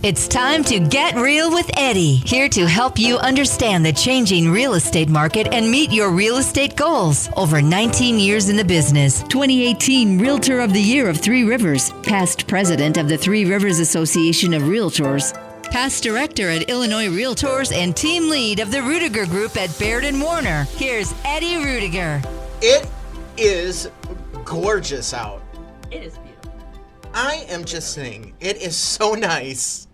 It's time to get real with Eddie, here to help you understand the changing real estate market and meet your real estate goals. Over 19 years in the business, 2018 Realtor of the Year of Three Rivers, past president of the Three Rivers Association of Realtors, past director at Illinois Realtors, and team lead of the Ruettiger Group at Baird Warner. Here's Eddie Ruettiger. It is gorgeous out. It is beautiful. I am just saying, it is so nice.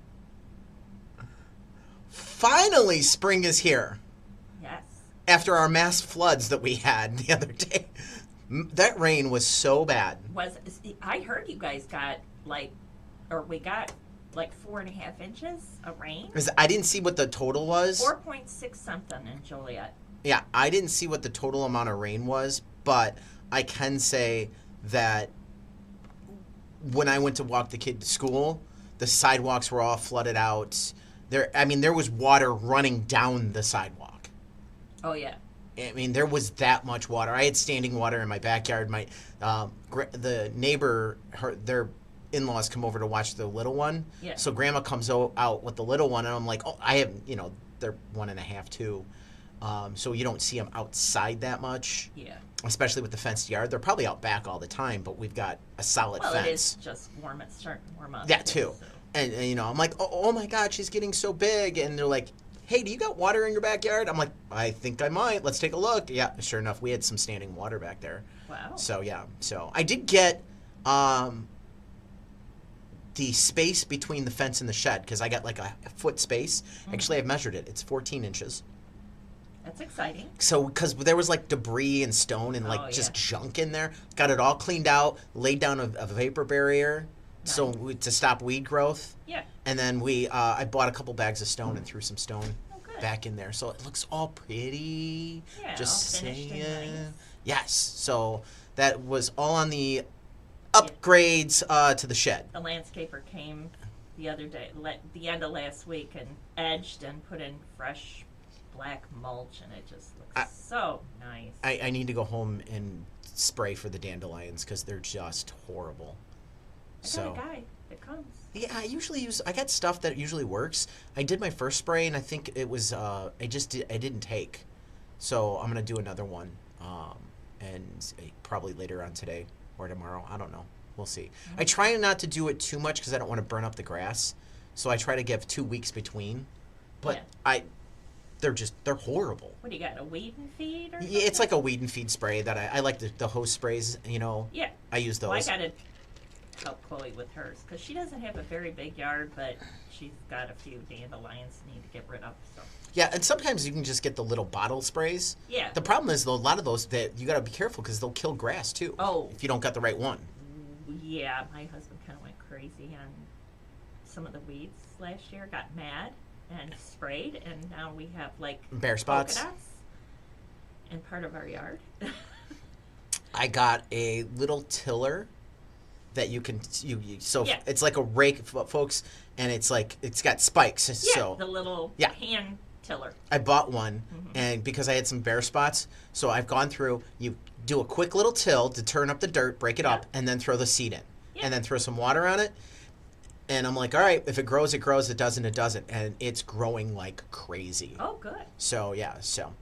Finally, spring is here. Yes. After our mass floods that we had the other day. That rain was so bad. I heard you guys got we got 4.5 inches of rain. I didn't see what the total was. 4.6 something in Joliet. Yeah, I didn't see what the total amount of rain was, but I can say that when I went to walk the kid to school, the sidewalks were all flooded out. There was water running down the sidewalk. Oh, yeah. I mean, there was that much water. I had standing water in my backyard. The neighbor, their in-laws come over to watch the little one. Yeah. So Grandma comes out with the little one, and I'm like, oh, I have, they're 1.5, 2. So you don't see them outside that much. Yeah. Especially with the fenced yard. They're probably out back all the time, but we've got a solid fence. Well, it is just warm. It's starting to warm up. That too. So. And I'm like, oh my God, she's getting so big. And they're like, hey, do you got water in your backyard? I'm like, I think I might. Let's take a look. Yeah, sure enough, we had some standing water back there. Wow. So, yeah. So I did get the space between the fence and the shed because I got like a foot space. Mm-hmm. Actually, I've measured it. It's 14 inches. That's exciting. So, because there was like debris and stone and just junk in there. Got it all cleaned out, laid down a vapor barrier. Nice. So to stop weed growth. Yeah. And then I bought a couple bags of stone and threw some stone back in there. So it looks all pretty. Yeah, just all finished saying. and nice. Yes. So that was all on the upgrades to the shed. The landscaper came the other day, the end of last week, and edged and put in fresh black mulch, and it just looks so nice. I need to go home and spray for the dandelions because they're just horrible. I got a guy that comes. Yeah, I got stuff that usually works. I did my first spray, and I think it was, I didn't take. So I'm going to do another one, and probably later on today or tomorrow. I don't know. We'll see. Mm-hmm. I try not to do it too much because I don't want to burn up the grass. So I try to give 2 weeks between. But they're horrible. What do you got, a weed and feed or something? Yeah, it's like a weed and feed spray that I like the hose sprays, Yeah. I use those. Well, I got to help Chloe with hers because she doesn't have a very big yard, but she's got a few dandelions need to get rid of. So. Yeah, and sometimes you can just get the little bottle sprays. Yeah. The problem is, though, a lot of those, that you got to be careful because they'll kill grass, too. Oh. If you don't got the right one. Yeah, my husband kind of went crazy on some of the weeds last year, got mad and sprayed, and now we have, bare spots. Polka dots in part of our yard. I got a little tiller that you can it's like a rake, folks, and it's got spikes. Yeah, so the little hand tiller. I bought one, and because I had some bare spots, so I've gone through. You do a quick little till to turn up the dirt, break it up, and then throw the seed in, and then throw some water on it. And I'm like, all right, if it grows, it grows. It doesn't, it doesn't, and it's growing like crazy. Oh, good. So yeah, so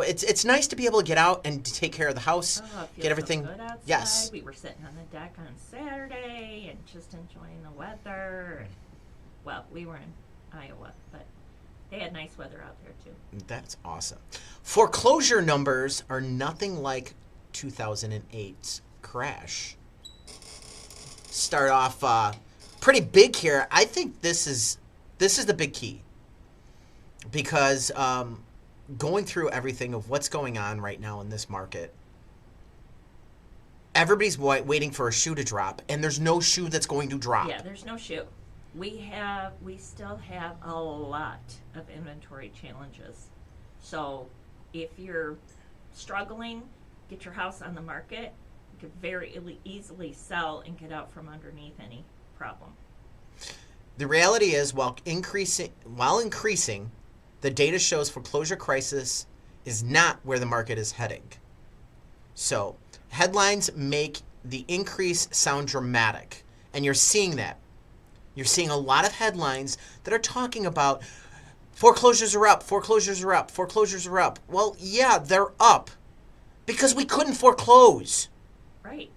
it's nice to be able to get out and to take care of the house, get everything. So good outside. Yes. We were sitting on the deck on Saturday and just enjoying the weather. Well, we were in Iowa, but they had nice weather out there too. That's awesome. Foreclosure numbers are nothing like 2008's crash. Start off pretty big here. I think this is the big key because going through everything of what's going on right now in this market, everybody's waiting for a shoe to drop, and there's no shoe that's going to drop. Yeah, there's no shoe. We still have a lot of inventory challenges. So if you're struggling, get your house on the market. You could very easily sell and get out from underneath any problem. The reality is, while increasing, the data shows foreclosure crisis is not where the market is heading. So headlines make the increase sound dramatic, and you're seeing that. You're seeing a lot of headlines that are talking about foreclosures are up, foreclosures are up, foreclosures are up. Well, yeah, they're up because we couldn't foreclose. Right.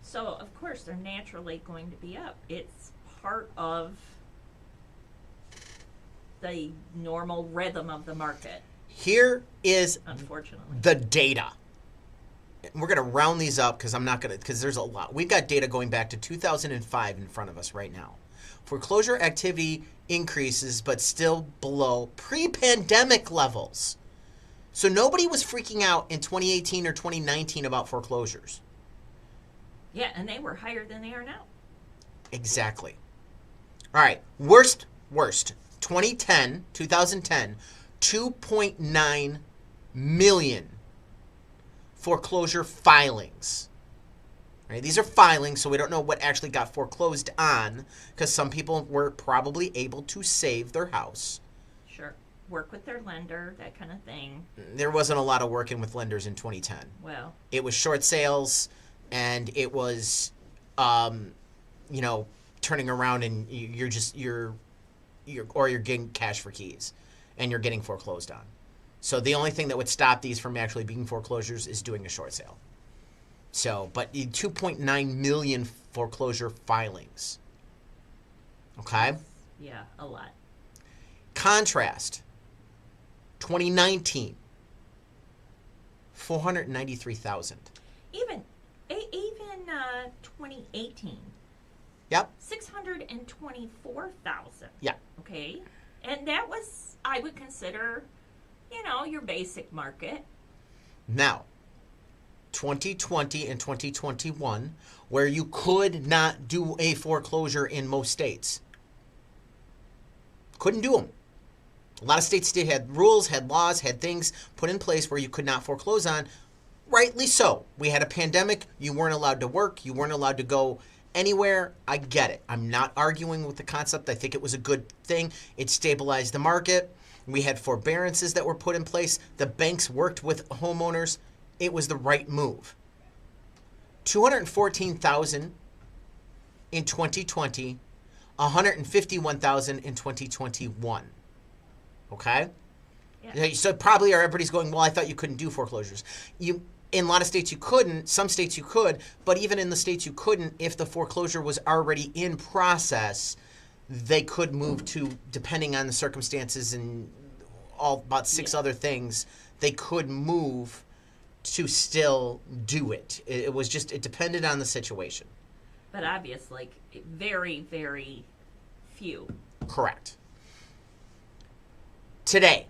So, of course, they're naturally going to be up. It's part of the normal rhythm of the market, Here is unfortunately. the data. We're going to round these up because there's a lot. We've got data going back to 2005 in front of us right now. Foreclosure activity increases, but still below pre-pandemic levels. So nobody was freaking out in 2018 or 2019 about foreclosures. Yeah, and they were higher than they are now. Exactly. All right. Worst. 2010, 2.9 million foreclosure filings. Right? These are filings, so we don't know what actually got foreclosed on because some people were probably able to save their house. Sure. Work with their lender, that kind of thing. There wasn't a lot of working with lenders in 2010. Well, It was short sales, and it was, turning around and you're getting cash for keys, and you're getting foreclosed on. So the only thing that would stop these from actually being foreclosures is doing a short sale. So, but 2.9 million foreclosure filings. Okay? yeah, a lot. Contrast, 2019, 493,000. Even 2018, Yep. 624,000. Yeah. Okay, and that was, I would consider, your basic market. Now, 2020 and 2021, where you could not do a foreclosure in most states. Couldn't do them. A lot of states had rules, had laws, had things put in place where you could not foreclose on. Rightly so. We had a pandemic. You weren't allowed to work. You weren't allowed to go anywhere. I get it. I'm not arguing with the concept. I think it was a good thing. It stabilized the market. We had forbearances that were put in place. The banks worked with homeowners. It was the right move. 214,000 in 2020, 151,000 in 2021. Okay? Yeah. So probably everybody's going, well, I thought you couldn't do foreclosures. In a lot of states you couldn't. Some states you could. But even in the states you couldn't, if the foreclosure was already in process, they could move to, depending on the circumstances and about six other things, they could move to still do it. It was just, it depended on the situation. But obviously, very, very few. Correct. Today,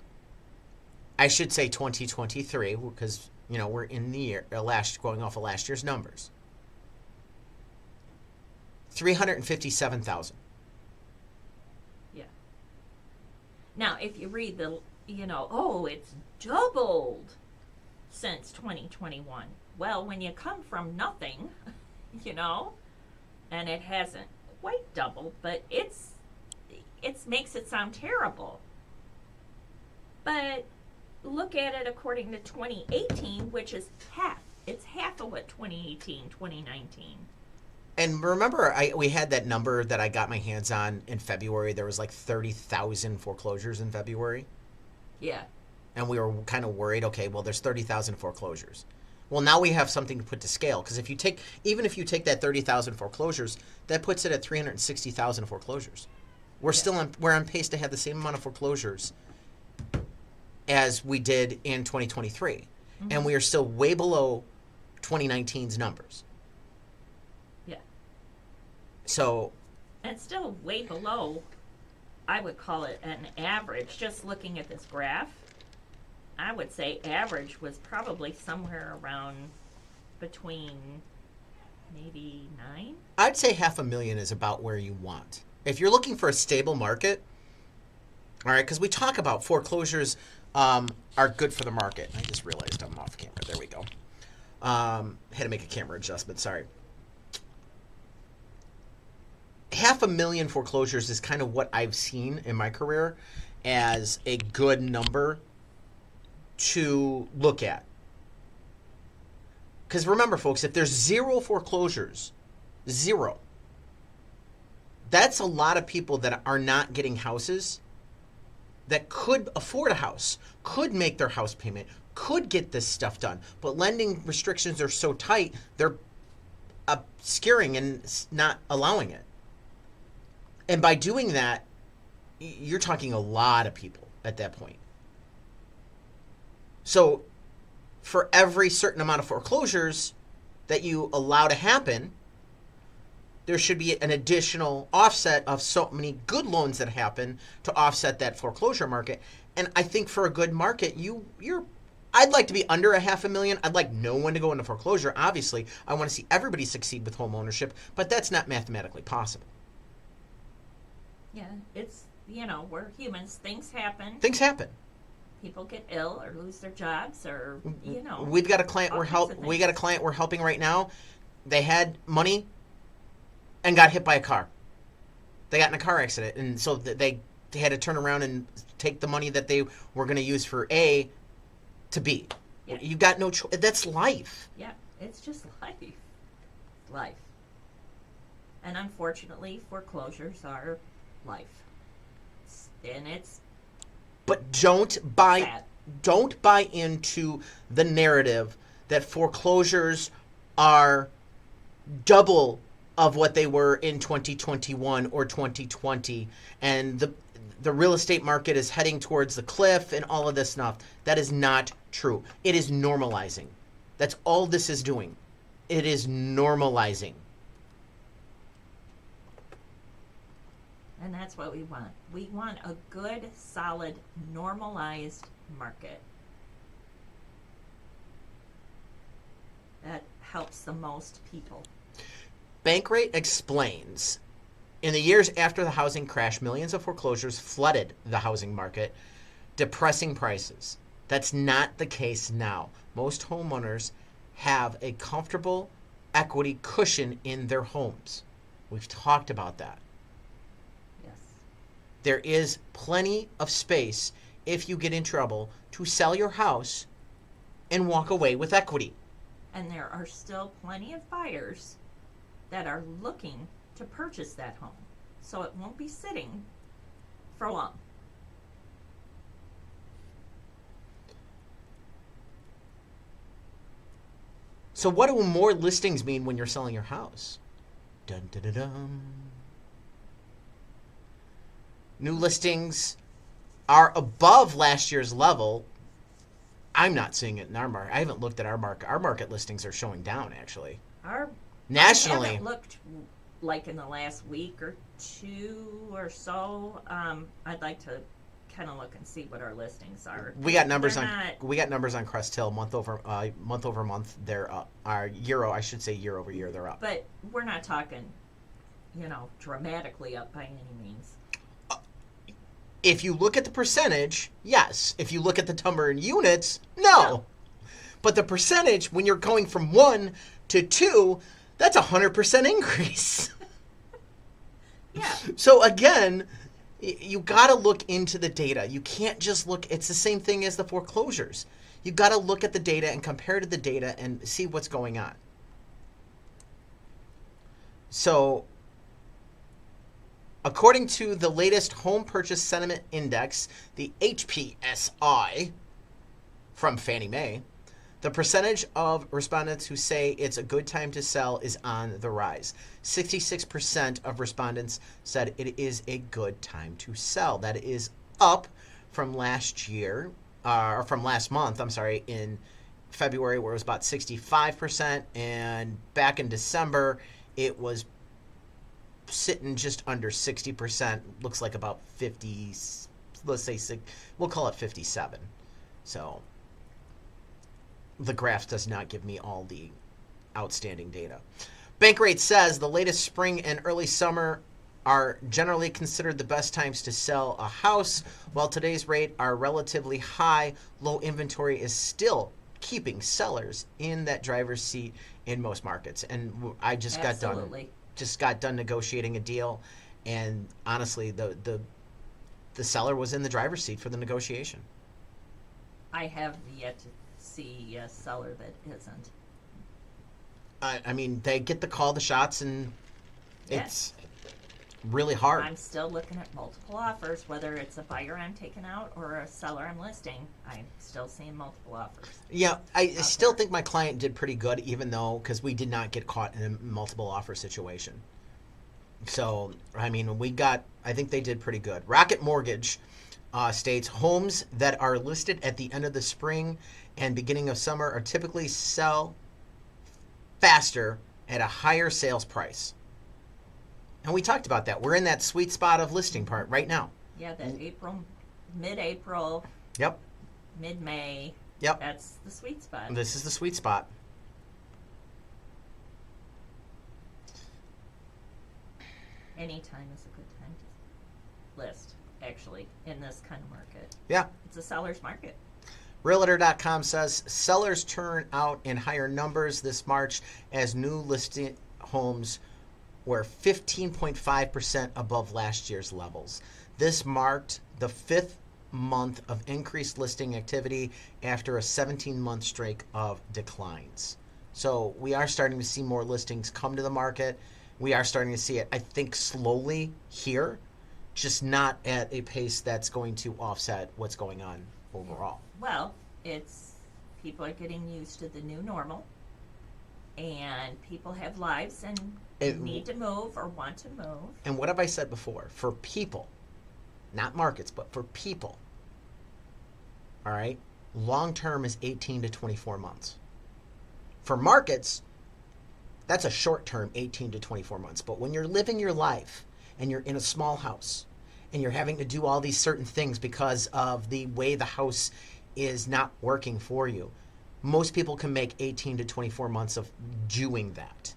I should say 2023, because, we're in the year, going off of last year's numbers. 357,000. Yeah. Now, if you read the, it's doubled since 2021. Well, when you come from nothing, and it hasn't quite doubled, but it makes it sound terrible. But look at it according to 2018, which is half. It's half of what 2018, 2019. And remember, we had that number that I got my hands on in February. There was like 30,000 foreclosures in February. Yeah. And we were kind of worried, okay, well, there's 30,000 foreclosures. Well, now we have something to put to scale. Because even if you take that 30,000 foreclosures, that puts it at 360,000 foreclosures. We're on pace to have the same amount of foreclosures as we did in 2023. Mm-hmm. And we are still way below 2019's numbers. Yeah. So. And still way below, I would call it an average. Just looking at this graph, I would say average was probably somewhere around between maybe 9. I'd say 500,000 is about where you want. If you're looking for a stable market, all right, because we talk about foreclosures are good for the market. I just realized I'm off camera. There we go. Had to make a camera adjustment. Sorry. 500,000 foreclosures is kind of what I've seen in my career as a good number to look at. Because remember, folks, if there's 0 foreclosures Zero. That's a lot of people that are not getting houses that could afford a house, could make their house payment, could get this stuff done. But lending restrictions are so tight, they're obscuring and not allowing it. And by doing that, you're talking a lot of people at that point. So for every certain amount of foreclosures that you allow to happen, there should be an additional offset of so many good loans that happen to offset that foreclosure market. And I think for a good market, I'd like to be under $500,000. I'd like no one to go into foreclosure. Obviously, I want to see everybody succeed with home ownership, but that's not mathematically possible. Yeah, it's, we're humans. Things happen. Things happen. People get ill or lose their jobs or, We've got a client we got a things. client we're helping right now. They had money and got hit by a car. They got in a car accident, and so they had to turn around and take the money that they were going to use for A to B. Yeah. You got no choice. That's life. Yeah, it's just life. Life. And unfortunately, foreclosures are life. It's But don't buy sad. into the narrative that foreclosures are double of what they were in 2021 or 2020, and the real estate market is heading towards the cliff and all of this stuff. That is not true. It is normalizing. That's all this is doing. It is normalizing. And that's what we want. We want a good, solid, normalized market that helps the most people. Bankrate explains, in the years after the housing crash, millions of foreclosures flooded the housing market, depressing prices. That's not the case now. Most homeowners have a comfortable equity cushion in their homes. We've talked about that. Yes. There is plenty of space, if you get in trouble, to sell your house and walk away with equity. And there are still plenty of buyers that are looking to purchase that home. So it won't be sitting for long. So what do more listings mean when you're selling your house? Dun, dun, dun, dun. New listings are above last year's level. I'm not seeing it in our market. I haven't looked at our market. Our market listings are showing down, actually. Nationally. I haven't looked like in the last week or two or so. I'd like to kind of look and see what our listings are. We got numbers They're on Crest Hill month over month. They're up. Our year over year they're up. But we're not talking, dramatically up by any means. If you look at the percentage, yes. If you look at the number in units, no. But the percentage, when you're going from 1 to 2, that's 100% increase. Yeah. So again, you got to look into the data. You can't just look. It's the same thing as the foreclosures. You got to look at the data and compare to the data and see what's going on. So, according to the latest Home Purchase Sentiment Index, the HPSI from Fannie Mae, the percentage of respondents who say it's a good time to sell is on the rise. 66% of respondents said it is a good time to sell. That is up from last year, or from last month, in February, where it was about 65%, and back in December, it was sitting just under 60%. Looks like about 50, let's say, we'll call it 57. So the graph does not give me all the outstanding data. Bankrate says the latest spring and early summer are generally considered the best times to sell a house. While today's rates are relatively high, low inventory is still keeping sellers in that driver's seat in most markets. And I just got done negotiating a deal, and honestly, the seller was in the driver's seat for the negotiation. I have yet to see a seller that isn't. I mean, they get the call the shots, and it's really hard. I'm still looking at multiple offers, whether it's a buyer I'm taking out or a seller I'm listing. I'm still seeing multiple offers. Yeah, I still think my client did pretty good, even though, because we did not get caught in a multiple offer situation. So, I mean, I think they did pretty good. Rocket Mortgage states homes that are listed at the end of the spring and beginning of summer are typically sell faster at a higher sales price. And we talked about that. We're in that sweet spot of listing part right now. Yeah, that mid-April, Yep. mid-May. Yep. That's the sweet spot. This is the sweet spot. Anytime is a good time to list, actually, in this kind of market. Yeah. It's a seller's market. Realtor.com says sellers turn out in higher numbers this March as new listing homes were 15.5% above last year's levels. This marked the 5th month of increased listing activity after a 17-month streak of declines. So we are starting to see more listings come to the market. We are starting to see it, I think, slowly here, just not at a pace that's going to offset what's going on overall. Well, it's people are getting used to the new normal, and people have lives and need to move or want to move. And what have I said before? For people, not markets, but for people, all right, long term is 18 to 24 months. For markets, that's a short term, 18 to 24 months. But when you're living your life and you're in a small house and you're having to do all these certain things because of the way the house is not working for you, most people can make 18 to 24 months of doing that.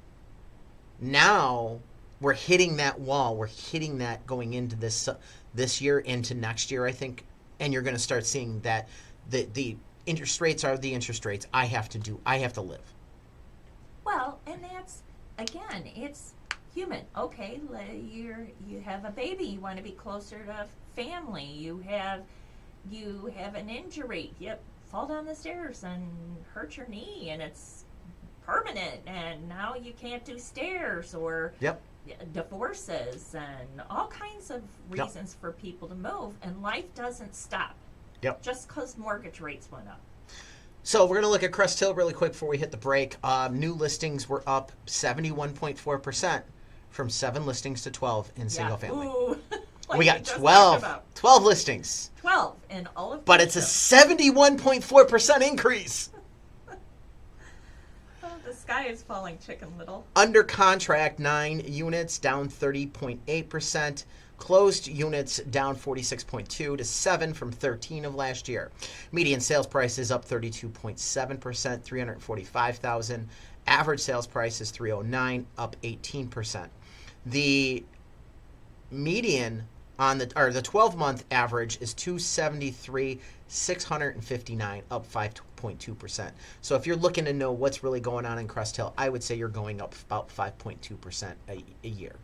Now we're hitting that wall. We're hitting that going into this year, into next year, I think. And you're going to start seeing that the interest rates are the interest rates. I have to live. Well, and that's, again, it's human. Okay, you have a baby. You want to be closer to family. You have an injury. Yep, fall down the stairs and hurt your knee, and it's permanent. And now you can't do stairs, or divorces, and all kinds of reasons for people to move. And life doesn't stop. Yep. Just because mortgage rates went up. So we're going to look at Crest Hill really quick before we hit the break. New listings were up 71.4% from 7 listings to 12 in single family. Ooh. Like we got 12 listings. 12 in all of But it's a 71.4% increase. Oh, the sky is falling, Chicken Little. Under contract, 9 units, down 30.8%. Closed units down 46.2 to 7 from 13 of last year. Median sales price is up 32.7%, $345,000. Average sales price is $309, up 18%. The median on the 12-month average is $273, $659, up 5.2%. So if you're looking to know what's really going on in Crest Hill, I would say you're going up about 5.2% a year,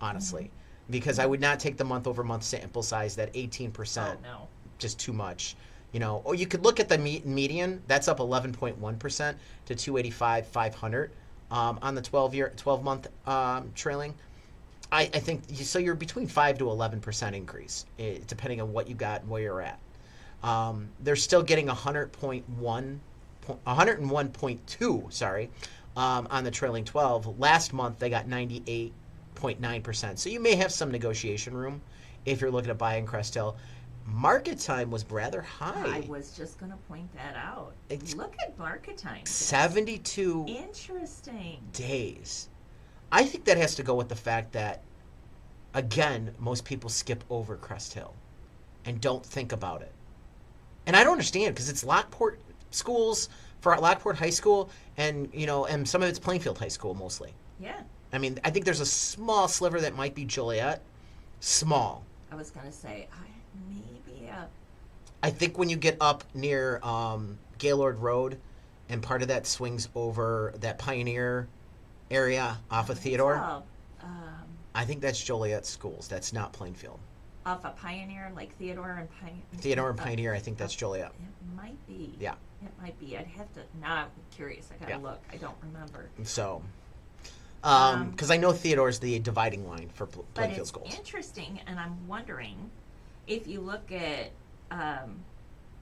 honestly. Mm-hmm. Because I would not take the month-over-month sample size, that 18%, just too much. You know, or you could look at the median, that's up 11.1% to 285, 500 on the 12-month trailing. I think, so you're between 5 to 11% increase, depending on what you got and where you're at. They're still getting 101.2, on the trailing 12. Last month, they got 98.9%. So you may have some negotiation room if you're looking to buy in Crest Hill. Market time was rather high. I was just going to point that out. Look at market time. 72 Interesting days. I think that has to go with the fact that, again, most people skip over Crest Hill and don't think about it. And I don't understand, because it's Lockport schools for Lockport High School, and and some of it's Plainfield High School mostly. Yeah. I mean, I think there's a small sliver that might be Joliet. Small. I was going to say, maybe. I think when you get up near Gaylord Road, and part of that swings over that Pioneer area off of Theodore, I think that's Joliet schools. That's not Plainfield. Off of Pioneer, like Theodore and Pioneer? Theodore and Pioneer, I think that's Joliet. It might be. Yeah. It might be. I'd have to. Now I'm curious. I gotta look. I don't remember. So, because I know Theodore's the dividing line for Playfield's goals. But it's interesting, and I'm wondering if you look at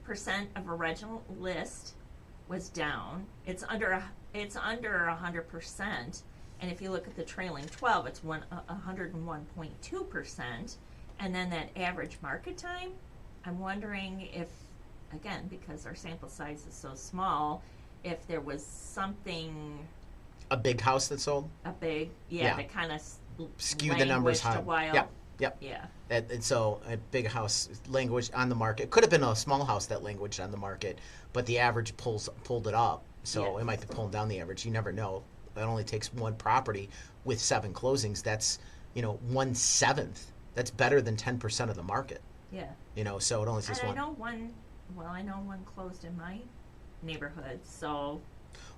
percent of original list was down. It's under 100%, and if you look at the trailing 12, it's 101.2%, and then that average market time. I'm wondering if, again, because our sample size is so small, if there was something. A big house that sold? That kind of skewed the numbers high. A while. Yep. Yeah. And so a big house languaged on the market. It could have been a small house that languaged on the market, but the average pulled it up. So it might be pulling down the average. You never know. It only takes one property with 7 closings. That's 1/7. That's better than 10% of the market. Yeah. So it only takes one. I know one closed in my neighborhood. So.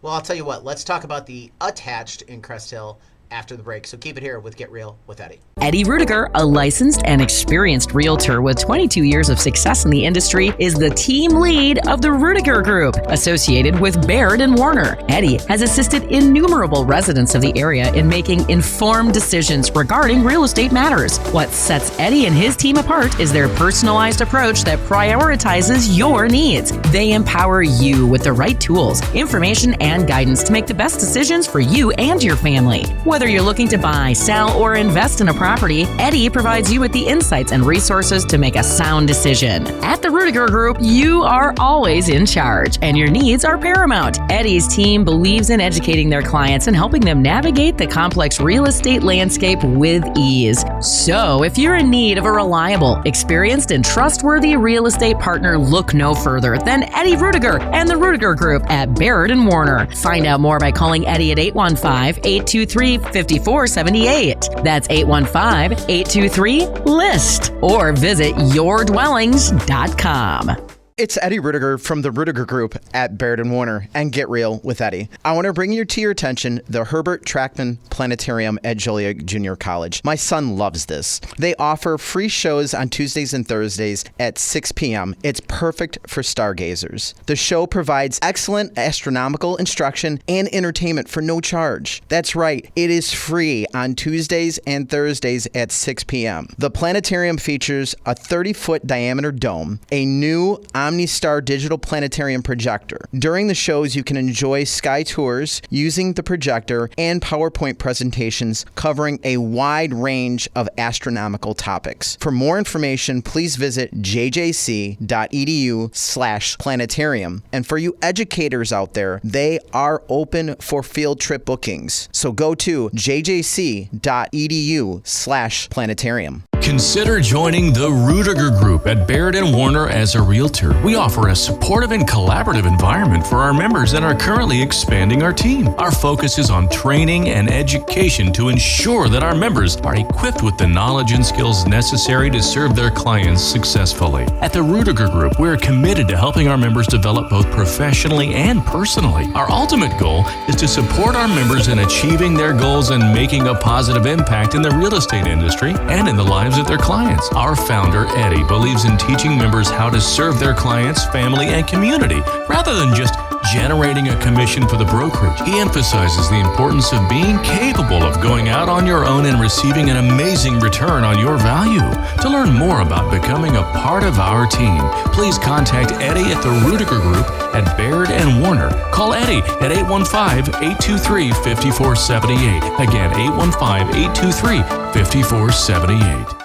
Well, I'll tell you what. Let's talk about the attached in Crest Hill after the break. So keep it here with Get Real with Eddie. Eddie Ruettiger, a licensed and experienced realtor with 22 years of success in the industry, is the team lead of the Ruettiger Group, associated with Baird Warner. Eddie has assisted innumerable residents of the area in making informed decisions regarding real estate matters. What sets Eddie and his team apart is their personalized approach that prioritizes your needs. They empower you with the right tools, information, and guidance to make the best decisions for you and your family. Whether you're looking to buy, sell, or invest in a property, Eddie provides you with the insights and resources to make a sound decision. At the Ruettiger Group, you are always in charge, and your needs are paramount. Eddie's team believes in educating their clients and helping them navigate the complex real estate landscape with ease. So, if you're in need of a reliable, experienced, and trustworthy real estate partner, look no further than Eddie Ruettiger and the Ruettiger Group at Baird Warner. Find out more by calling Eddie at 815-823-5478. That's 815-823-LIST. Or visit yourdwellings.com. It's Eddie Ruettiger from the Ruettiger Group at Baird Warner and Get Real with Eddie. I want to bring to your attention the Herbert Trackman Planetarium at Joliet Junior College. My son loves this. They offer free shows on Tuesdays and Thursdays at 6 p.m. It's perfect for stargazers. The show provides excellent astronomical instruction and entertainment for no charge. That's right, it is free on Tuesdays and Thursdays at 6 p.m. The planetarium features a 30-foot diameter dome, a new OmniStar digital planetarium projector. During the shows, you can enjoy sky tours using the projector and PowerPoint presentations covering a wide range of astronomical topics. For more information, please visit jjc.edu/planetarium. And for you educators out there, they are open for field trip bookings. So go to jjc.edu/planetarium. Consider joining the Ruettiger Group at Baird Warner as a realtor. We offer a supportive and collaborative environment for our members and are currently expanding our team. Our focus is on training and education to ensure that our members are equipped with the knowledge and skills necessary to serve their clients successfully. At the Ruettiger Group, we are committed to helping our members develop both professionally and personally. Our ultimate goal is to support our members in achieving their goals and making a positive impact in the real estate industry and in the lives of their clients. Our founder, Eddie, believes in teaching members how to serve their clients, family, and community, rather than just generating a commission for the brokerage. He emphasizes the importance of being capable of going out on your own and receiving an amazing return on your value. To learn more about becoming a part of our team, please contact Eddie at the Ruettiger Group at Baird Warner. Call Eddie at 815-823-5478. Again, 815-823-5478.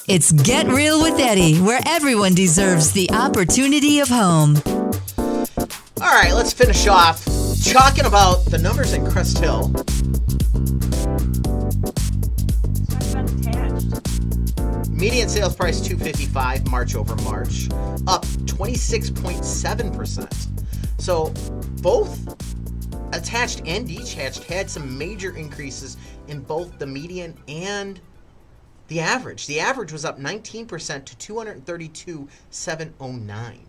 It's Get Real with Eddie, where everyone deserves the opportunity of home. All right, let's finish off talking about the numbers in Crest Hill. Let's talk about attached. Median sales price $255 March over March, up 26.7%. So both attached and detached had some major increases in both the median and the average. The average was up 19% to 232,709.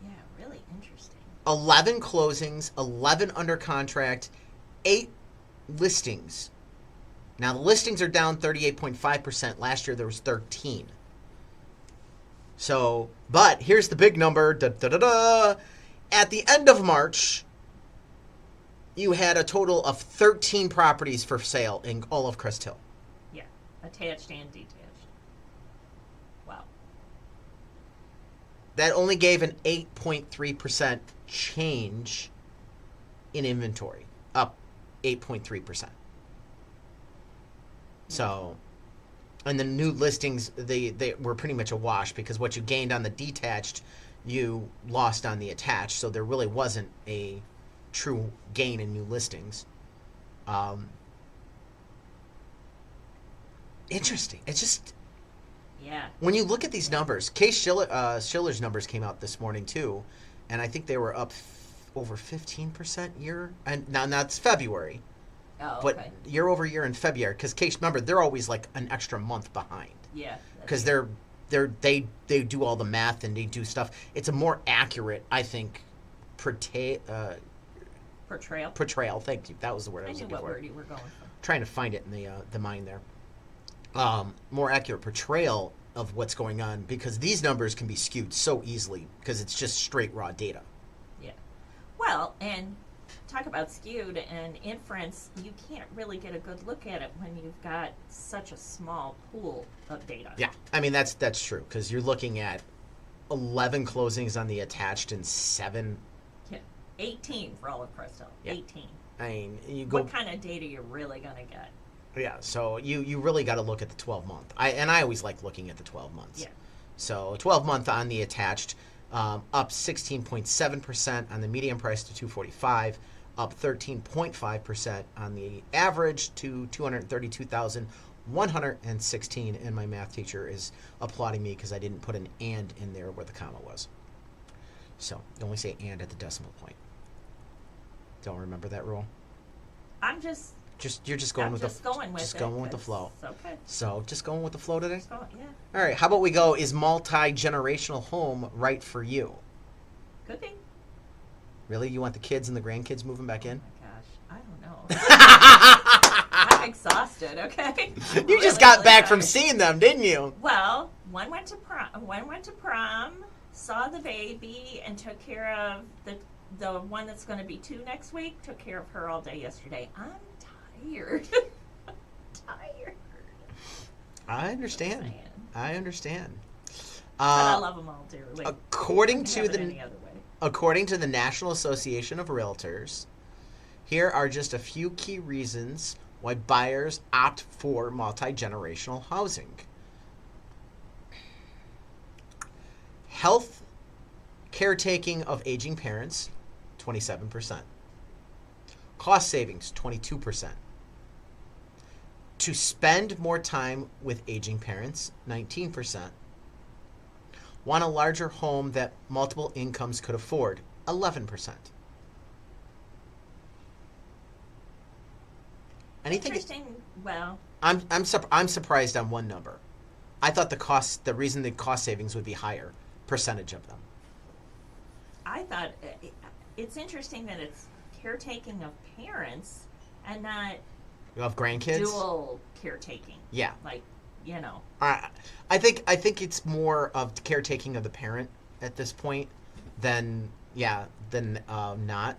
Yeah, really interesting. 11 closings, 11 under contract, 8 listings. Now the listings are down 38.5%. Last year there was 13. So, but here's the big number. Da, da, da, da. At the end of March, you had a total of 13 properties for sale in all of Crest Hill. Yeah, attached and detached. Wow. That only gave an 8.3% change in inventory, up 8.3%. So, and the new listings, they were pretty much a wash because what you gained on the detached, you lost on the attached. So there really wasn't a true gain in new listings. Interesting. It's just, Yeah. when you look at these numbers, Case Schiller's numbers came out this morning too, and I think they were up over 15% year. And now that's February, Oh, but okay. year over year in February, because Case, remember, they're always like an extra month behind Yeah. because they do all the math and they do stuff. It's a more accurate, I think, Portrayal. portrayal. Thank you. That was the word I I was knew looking what for. word you were going for. Trying to find it in the mind there. More accurate portrayal of what's going on because these numbers can be skewed so easily because it's just straight raw data. Yeah. Well, and talk about skewed and inference, you can't really get a good look at it when you've got such a small pool of data. Yeah, I mean that's true because you're looking at 11 closings on the attached and 7. Yeah. 18 for all of Crest Hill. Yeah. 18. I mean, you go. What kind of data you're really going to get? Yeah, so you really got to look at the 12 month. I always like looking at the 12 months. Yeah. So 12 month on the attached, up 16.7% on the median price to 245, up 13.5% on the average to 232,116. And my math teacher is applauding me because I didn't put an and in there where the comma was. So you only say and at the decimal point. Don't remember that rule? I'm just You're just going I'm with just the going with just it, going with the 'cause- flow. Okay. So just going with the flow today. So, yeah. All right. How about we go? Is multi-generational home right for you? Could be. Really? You want the kids and the grandkids moving back Oh in? my gosh. I don't know. I'm exhausted, okay? You just Really, got really back from tired. seeing them, didn't you? Well, one went to prom, saw the baby, and took care of the one that's going to be 2 next week. Took care of her all day yesterday. I'm tired. Tired. I understand. Man. I understand. But I love them all dearly. According to Couldn't have it the any other way. According to the National Association of Realtors, here are just a few key reasons why buyers opt for multi-generational housing. Health, caretaking of aging parents, 27%. Cost savings, 22%. To spend more time with aging parents, 19%. Want a larger home that multiple incomes could afford, 11%. Anything? Interesting. Well, I'm surprised on one number. I thought the reason the cost savings would be higher percentage of them. I thought it's interesting that it's caretaking of parents and not Of grandkids. dual caretaking. Yeah. Like, I think it's more of caretaking of the parent at this point than not.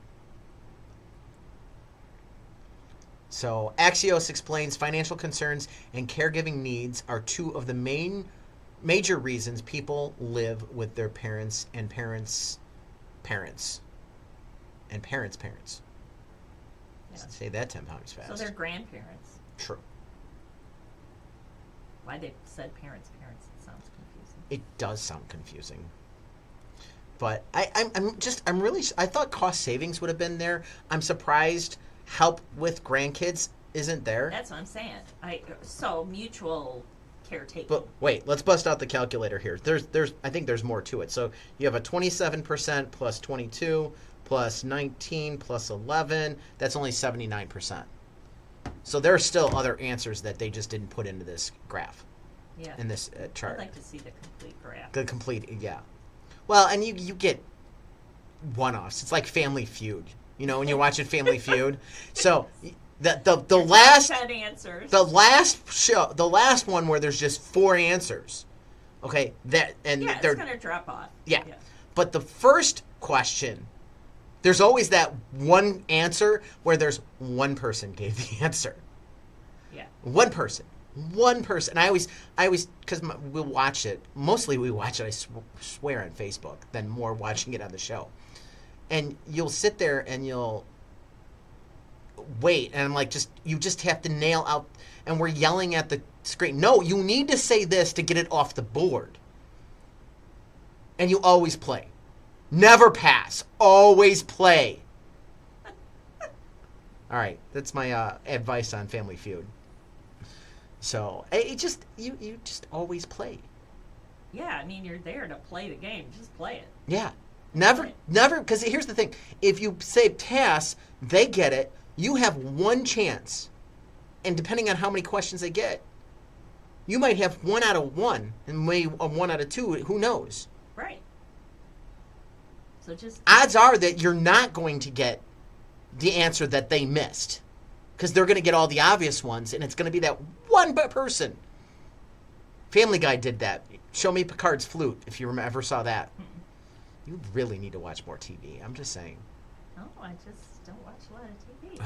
So Axios explains financial concerns and caregiving needs are two of the major reasons people live with their parents and parents' parents and parents' parents. Yeah. Say that 10 times fast. So they're grandparents. True. Why they said parents, it sounds confusing. It does sound confusing. But I thought cost savings would have been there. I'm surprised help with grandkids isn't there. That's what I'm saying. So mutual caretaking. But wait, let's bust out the calculator here. I think there's more to it. So you have a 27% plus 22 plus 19 plus 11. That's only 79%. So there are still other answers that they just didn't put into this graph, Yeah. in this chart. I'd like to see the complete graph. The complete, yeah. Well, and you get one-offs. It's like Family Feud. You know, when you're watching Family Feud. So the last Had answers. the last one where there's just 4 answers. Okay, that and Yeah, they're it's going to drop off. yeah. But the first question, there's always that one answer where there's one person gave the answer. Yeah. One person. And I always, because we'll watch it. Mostly we watch it, I swear, on Facebook than more watching it on the show. And you'll sit there and you'll wait, and I'm like, you just have to nail out, and we're yelling at the screen. No, you need to say this to get it off the board. And you always play. Never pass. Always play. All right, that's my advice on Family Feud. So you just always play. Yeah, I mean, you're there to play the game. Just play it. Yeah, never, because here's the thing. If you say pass, they get it. You have one chance. And depending on how many questions they get, you might have 1 out of 1 and maybe 1 out of 2. Who knows? Right. So just... Odds are that you're not going to get the answer that they missed. Because they're going to get all the obvious ones, and it's going to be that one person. Family Guy did that. Show me Picard's flute, if you ever saw that. You really need to watch more TV. I'm just saying. No, I just don't watch a lot of TV.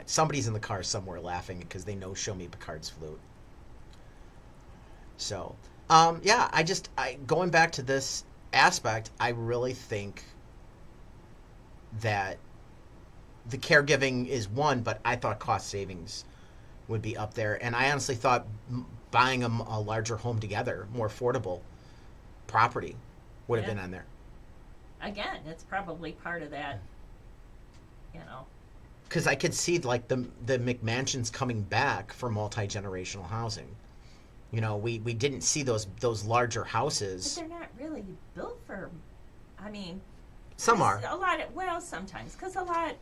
Somebody's in the car somewhere laughing because they know Show Me Picard's flute. So, going back to this aspect, I really think that the caregiving is one, but I thought cost savings would be up there. And I honestly thought buying a larger home together, more affordable property would have been on there. Again, it's probably part of that, Because I could see like the McMansions coming back for multi-generational housing. We didn't see those larger houses. But they're not really built for, Some are. A lot of, sometimes, because a lot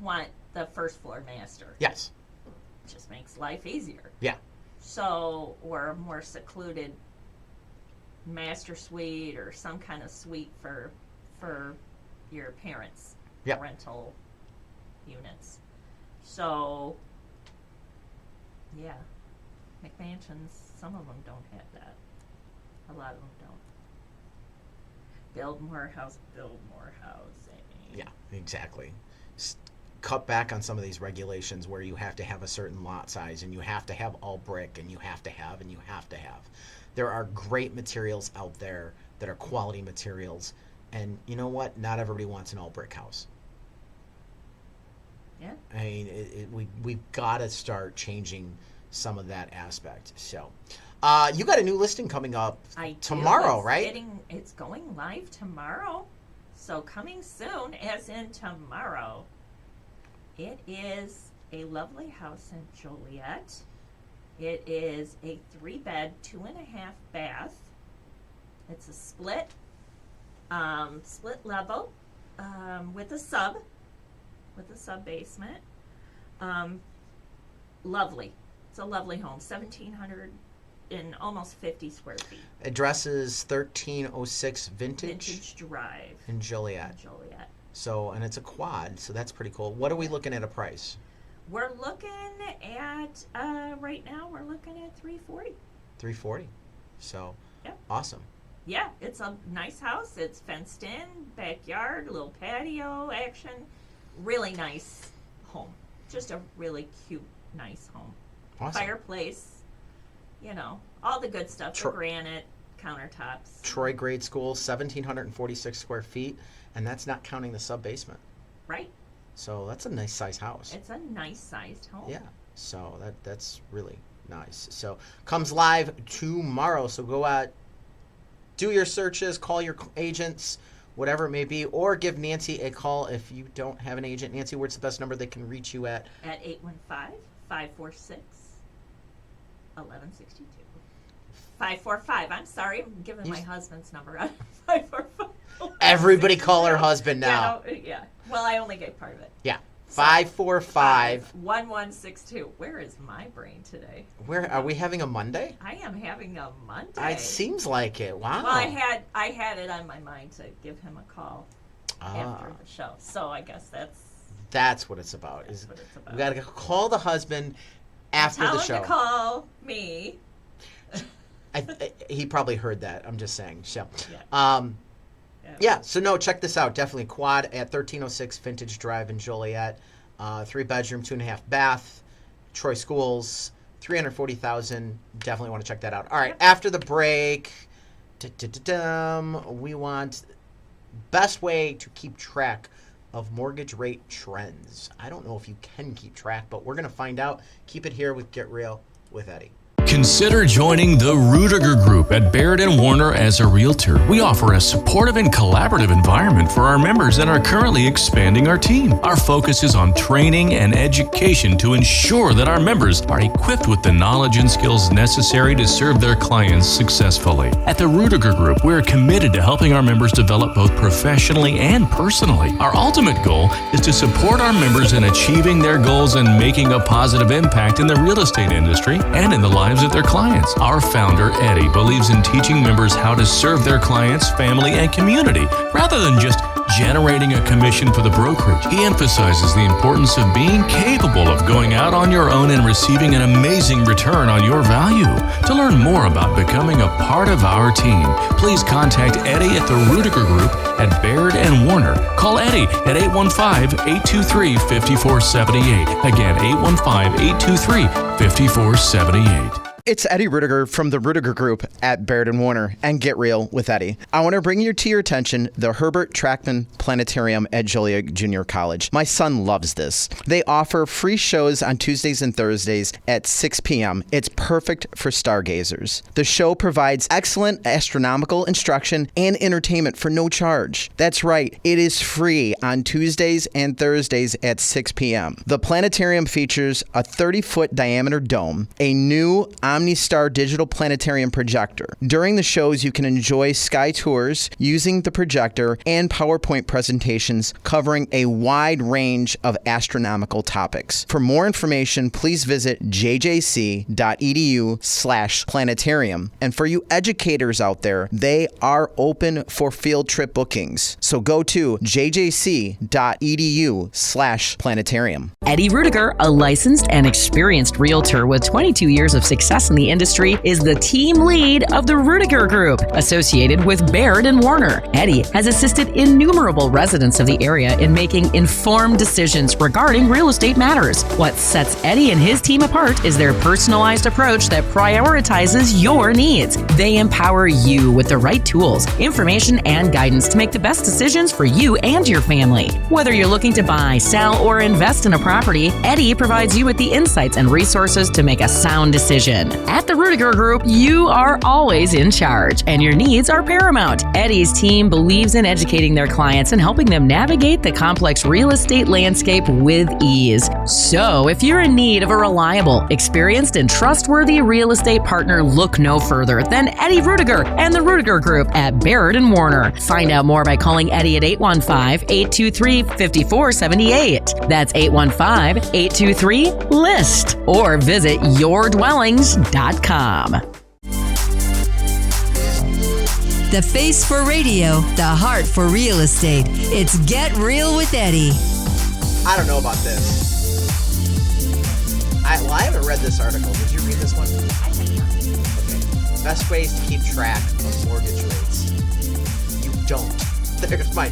want the first floor master. Yes. It just makes life easier. Yeah. So, or a more secluded master suite or some kind of suite for your parents' rental units. So, yeah, McMansions, some of them don't have that. A lot of them don't. Build more housing. Yeah, exactly. Cut back on some of these regulations where you have to have a certain lot size and you have to have all brick and you have to have. There are great materials out there that are quality materials, and you know what? Not everybody wants an all brick house. Yeah. I mean, we've got to start changing some of that aspect. So, you got a new listing coming up tomorrow, right? It's going live tomorrow. So coming soon, as in tomorrow. It is a lovely house in Joliet. It is a 3-bed, 2.5 bath. It's a split level, with a sub basement. Lovely. It's a lovely home. 1,700 and almost 50 square feet. Address is 1306 Vintage Drive in Joliet. So, and it's a quad, so that's pretty cool. What are we looking at a price? We're looking at, right now, we're looking at $340. $340. So, Yep. Awesome. Yeah, it's a nice house. It's fenced in, backyard, little patio action. Really nice home. Just a really cute, nice home. Awesome. Fireplace, all the good stuff. The granite countertops. Troy Grade School, 1,746 square feet, and that's not counting the sub-basement. Right. So that's a nice size house. It's a nice sized home. Yeah. So that's really nice. So comes live tomorrow. So go out, do your searches, call your agents, whatever it may be, or give Nancy a call if you don't have an agent. Nancy, what's the best number they can reach you at? At 815-546-1162. 545. I'm sorry, I'm giving my husband's number out. 545. Everybody call her husband now. Yeah. Well, I only gave part of it. Yeah. 545-1162. Where is my brain today? Where are we having a Monday? I am having a Monday. It seems like it. Wow. Well, I had it on my mind to give him a call after the show. So I guess that's what it's about. That's what it's about. We got to call the husband after the show. Tell him to call me. He probably heard that. I'm just saying. So, Yeah. yeah. So no, check this out. Definitely quad at 1306 Vintage Drive in Joliet. 3-bedroom, 2.5 bath. Troy Schools. 340,000. Definitely want to check that out. All right. After the break, we want best way to keep track of mortgage rate trends. I don't know if you can keep track, but we're going to find out. Keep it here with Get Real with Eddie. Consider joining the Ruettiger Group at Baird Warner as a realtor. We offer a supportive and collaborative environment for our members and are currently expanding our team. Our focus is on training and education to ensure that our members are equipped with the knowledge and skills necessary to serve their clients successfully. At the Ruettiger Group, we're committed to helping our members develop both professionally and personally. Our ultimate goal is to support our members in achieving their goals and making a positive impact in the real estate industry and in the lives of their clients. Our founder, Eddie, believes in teaching members how to serve their clients, family, and community, rather than just generating a commission for the brokerage. He emphasizes the importance of being capable of going out on your own and receiving an amazing return on your value. To learn more about becoming a part of our team, please contact Eddie at the Ruettiger Group at Baird Warner. Call Eddie at 815-823-5478. Again, 815-823-5478. It's Eddie Ruettiger from the Ruettiger Group at Baird Warner and Get Real with Eddie. I want to bring to your attention the Herbert Trackman Planetarium at Joliet Junior College. My son loves this. They offer free shows on Tuesdays and Thursdays at 6 p.m. It's perfect for stargazers. The show provides excellent astronomical instruction and entertainment for no charge. That's right, it is free on Tuesdays and Thursdays at 6 p.m. The planetarium features a 30-foot diameter dome, a new OmniStar digital planetarium projector. During the shows, you can enjoy sky tours using the projector and PowerPoint presentations covering a wide range of astronomical topics. For more information, please visit jjc.edu/planetarium. And for you educators out there, they are open for field trip bookings. So go to jjc.edu/planetarium. Eddie Ruettiger, a licensed and experienced realtor with 22 years of success in the industry, is the team lead of the Ruettiger Group, associated with Baird Warner. Eddie has assisted innumerable residents of the area in making informed decisions regarding real estate matters. What sets Eddie and his team apart is their personalized approach that prioritizes your needs. They empower you with the right tools, information, and guidance to make the best decisions for you and your family. Whether you're looking to buy, sell, or invest in a property, Eddie provides you with the insights and resources to make a sound decision. At the Ruettiger Group, you are always in charge, and your needs are paramount. Eddie's team believes in educating their clients and helping them navigate the complex real estate landscape with ease. So, if you're in need of a reliable, experienced, and trustworthy real estate partner, look no further than Eddie Ruettiger and the Ruettiger Group at Baird Warner. Find out more by calling Eddie at 815-823-5478. That's 815-823-LIST. Or visit yourdwellings.com. The face for radio, the heart for real estate. It's Get Real with Eddie. I don't know about this. I haven't read this article. Did you read this one? Okay. Best ways to keep track of mortgage rates. You don't. There's my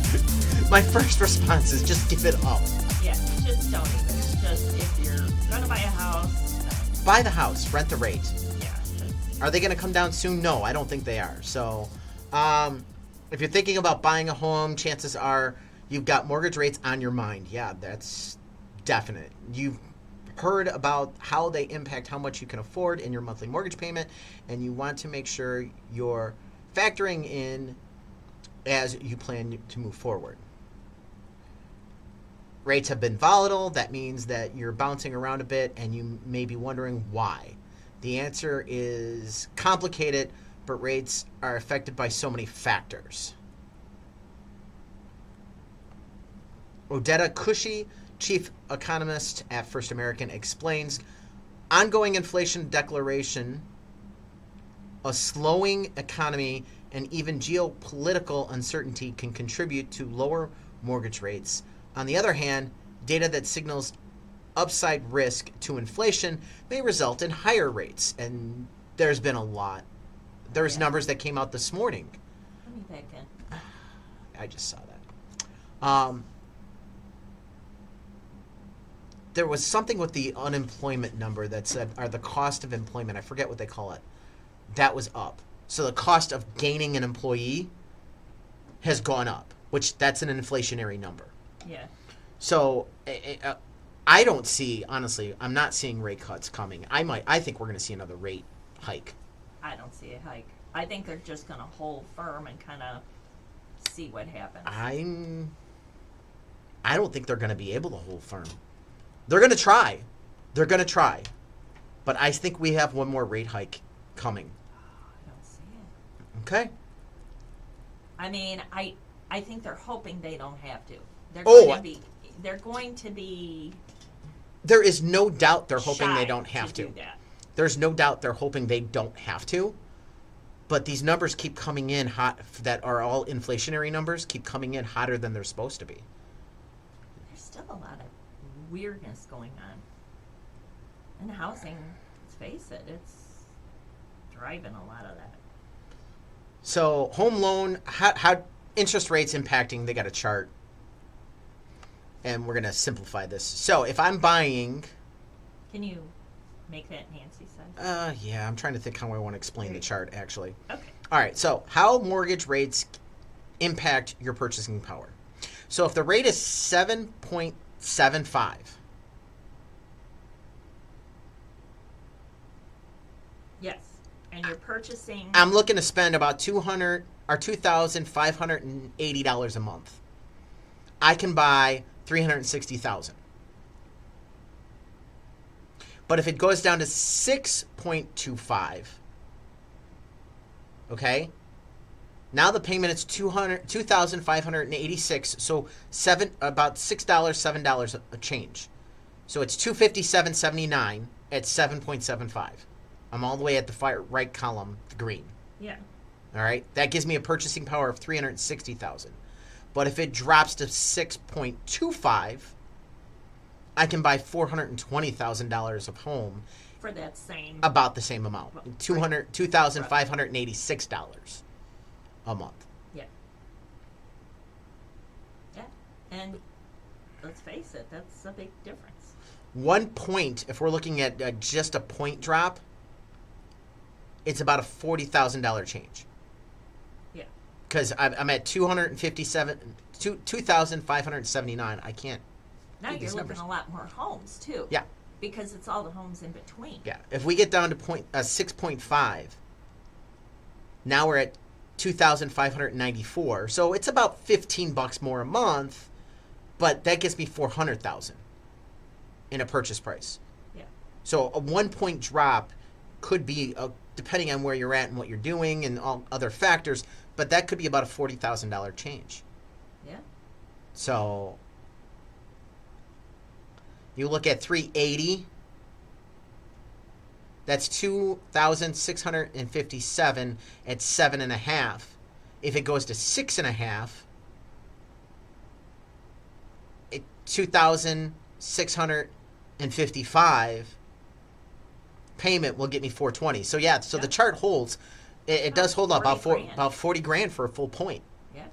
first response is just give it up. Yeah, just don't even. Just if you're going to buy a house. Buy the house, rent the rate. Yeah. Are they going to come down soon? No, I don't think they are. So, if you're thinking about buying a home, chances are you've got mortgage rates on your mind. Yeah, that's definite. You've heard about how they impact how much you can afford in your monthly mortgage payment, and you want to make sure you're factoring in as you plan to move forward. Rates have been volatile. That means that you're bouncing around a bit, and you may be wondering why. The answer is complicated, but rates are affected by so many factors. Odetta Cushy, chief economist at First American, explains ongoing inflation declaration, a slowing economy, and even geopolitical uncertainty can contribute to lower mortgage rates. On the other hand, data that signals upside risk to inflation may result in higher rates. And there's been a lot There's Yeah. numbers that came out this morning. Let me back in. I just saw that. There was something with the unemployment number that said, or the cost of employment, I forget what they call it, that was up. So the cost of gaining an employee has gone up, which that's an inflationary number. Yeah. So I don't see, honestly, I'm not seeing rate cuts coming. I think we're going to see another rate hike. I don't see a hike. I think they're just going to hold firm and kind of see what happens. I don't think they're going to be able to hold firm. They're going to try. But I think we have one more rate hike coming. I don't see it. Okay? I mean, I think they're hoping they don't have to. They're going to be There is no doubt they're hoping they shy don't have to. do that. There's no doubt they're hoping they don't have to. But these numbers keep coming in hot, that are all inflationary numbers, keep coming in hotter than they're supposed to be. There's still a lot of weirdness going on. And housing, let's face it, it's driving a lot of that. So home loan, how interest rates impacting, they got a chart. And we're going to simplify this. So if I'm buying... Can you make that Nancy size? Yeah, I'm trying to think how I want to explain the chart, actually. Okay. All right, so how mortgage rates impact your purchasing power. So if the rate is 7.75, Yes. And you're purchasing. I'm looking to spend about $2,580 a month. I can buy $360,000. But if it goes down to 6.25, okay, now the payment is $2,586, so about $6, $7 a change. So it's $257.79 at 7.75. I'm all the way at the right column, the green. Yeah. All right, that gives me a purchasing power of $360,000. But if it drops to 6.25, I can buy $420,000 of home For that same. about the same amount, $2,586 a month. Yeah. Yeah. And let's face it, that's a big difference. 1 point, if we're looking at just a point drop, it's about a $40,000 change. Yeah. Because I'm at 2,579. I can't. Now do you're these looking numbers. a lot more homes too. Yeah. Because it's all the homes in between. Yeah. If we get down to 6.5, now we're at 2,594. So it's about $15 more a month, but that gets me 400,000 in a purchase price. Yeah. So a 1 point drop could be, depending on where you're at and what you're doing and all other factors, but that could be about a $40,000 change. Yeah. So you look at 380. That's 2,657 at 7.5. If it goes to 6.5, 2,655 payment will get me 420. So yeah, so the chart holds. It does hold up about 40 grand for a full point. Yeah.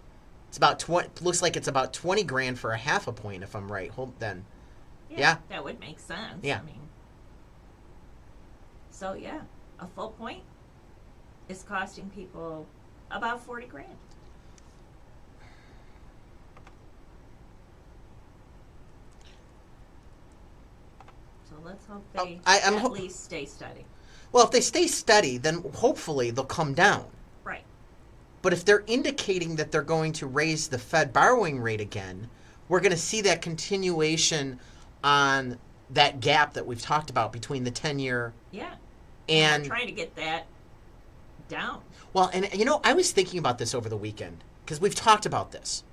It's about 20. Looks like it's about 20 grand for a half a point, if I'm right. Yeah. That would make sense. Yeah. I mean, so yeah, a full point is costing people about 40 grand. So let's hope they I'm at least stay steady. Well, if they stay steady, then hopefully they'll come down. Right. But if they're indicating that they're going to raise the Fed borrowing rate again, we're going to see that continuation on that gap that we've talked about between the 10-year. Yeah. And we're trying to get that down. Well, and I was thinking about this over the weekend because we've talked about this.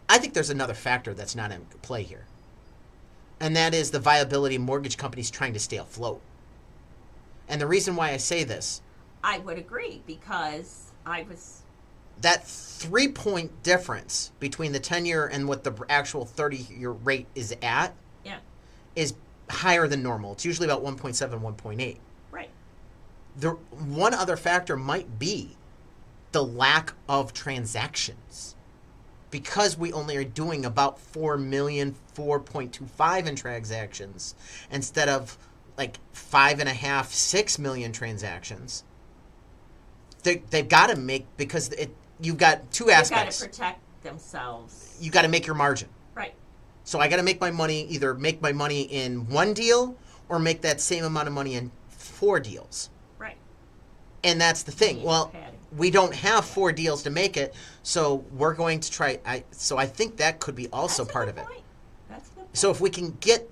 I think there's another factor that's not in play here. And that is the viability of mortgage companies trying to stay afloat. And the reason why I say this, I would agree because that 3-point difference between the 10-year and what the actual 30-year rate is at is higher than normal. It's usually about 1.7, 1.8. Right. The one other factor might be the lack of transactions. Because we only are doing about 4 million, 4.25 in transactions instead of like 5.5, 6 million transactions. They've got to make, because you've got two aspects. They've got to protect themselves. You got to make your margin. Right. So I got to make my money, either make my money in one deal or make that same amount of money in 4 deals. Right. And that's the thing. Well, we don't have 4 deals to make it, so we're going to try. So I think that could be also part of it. That's a good point. So if we can get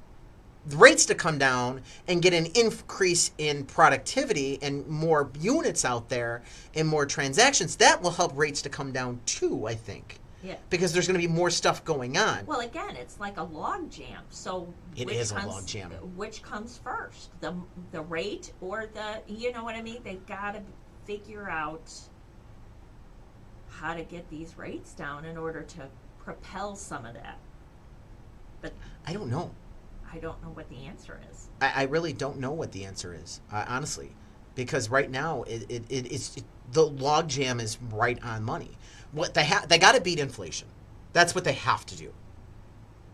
the rates to come down and get an increase in productivity and more units out there and more transactions, that will help rates to come down too, I think. Yeah. Because there's going to be more stuff going on. Well, again, it's like a log jam. So It is a log jam. Which comes first, the rate or the, you know what I mean? They've got to figure out how to get these rates down in order to propel some of that. But I don't know. I don't know what the answer is. I really don't know what the answer is, honestly, because right now it's the log jam is right on money. What they got to beat inflation. That's what they have to do.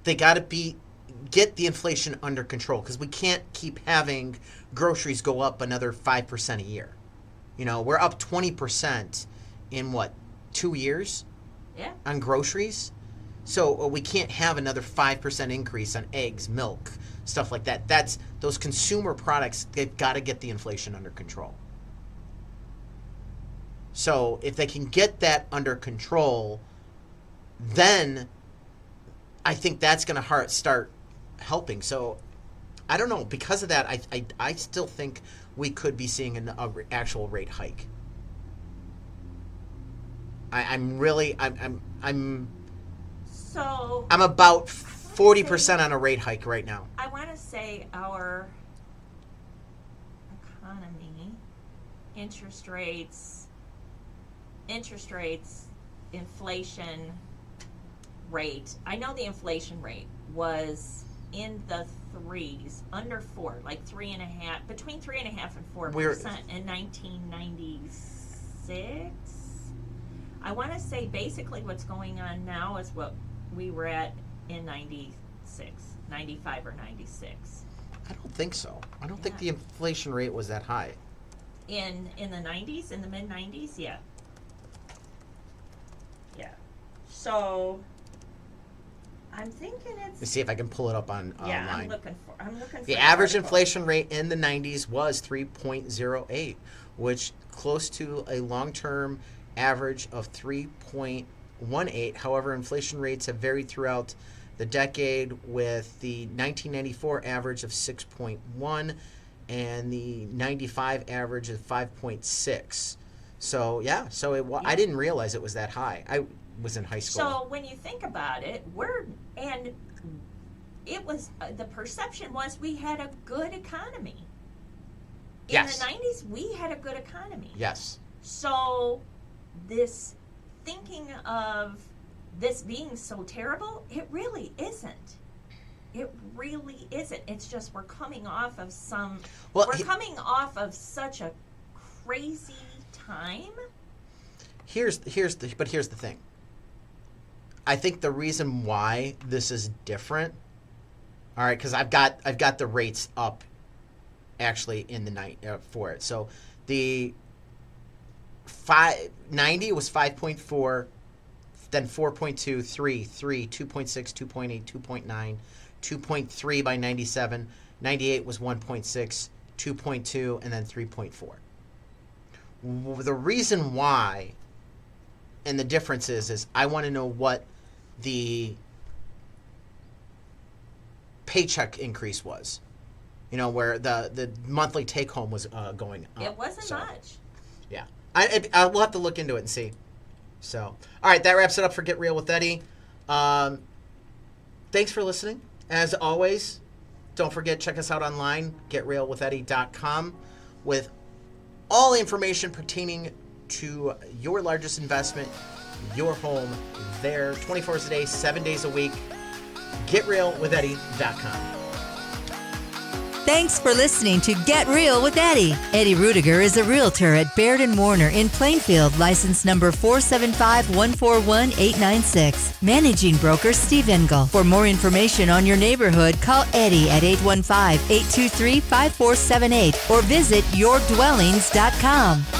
They got to get the inflation under control, because we can't keep having groceries go up another 5% a year. You know, we're up 20% in 2 years? Yeah. On groceries. So we can't have another 5% increase on eggs, milk, stuff like that. That's those consumer products. They've got to get the inflation under control. So if they can get that under control, then I think that's going to start helping. So I don't know. Because of that, I still think we could be seeing an actual rate hike. I'm about 40% on a rate hike right now. I want to say our economy, interest rates, inflation rate. I know the inflation rate was in the 3s, under 4, like 3.5, between 3.5% and 4% in 1996. I want to say basically what's going on now is what we were at in 96, 95 or 96. I don't think so. I don't think the inflation rate was that high. In the 90s, in the mid 90s, yeah. Yeah. So I'm thinking it's. Let's see if I can pull it up on yeah, online. I'm looking for the average inflation rate in the 90s was 3.08, which close to a long-term average of 3.18. However, inflation rates have varied throughout the decade, with the 1994 average of 6.1 and the 95 average of 5.6. So I didn't realize it was that high. I was in high school. So when you think about it, it was the perception was we had a good economy. In Yes. the 90s, we had a good economy. Yes. So this thinking of this being so terrible, it really isn't. It really isn't. It's just we're coming off of coming off of such a crazy time. Here's the thing. I think the reason why this is different, all right, because I've got the rates up actually in the night for it. So the 90 was 5.4, then 4.2, 3, 2.6, 2.8, 2.9, 2.3 by 97. 98 was 1.6, 2.2, and then 3.4. The reason why, and the difference is I want to know what the paycheck increase was. You know, where the monthly take home was going up. It wasn't much. Yeah. We'll have to look into it and see. So, all right, that wraps it up for Get Real with Eddie. Thanks for listening. As always, don't forget, check us out online, getrealwitheddie.com, with all information pertaining to your largest investment, your home, there, 24 hours a day, 7 days a week. Getrealwitheddie.com. Thanks for listening to Get Real with Eddie. Eddie Ruettiger is a realtor at Baird Warner in Plainfield, license number 475141896. Managing broker Steve Engel. For more information on your neighborhood, call Eddie at 815-823-5478 or visit yourdwellings.com.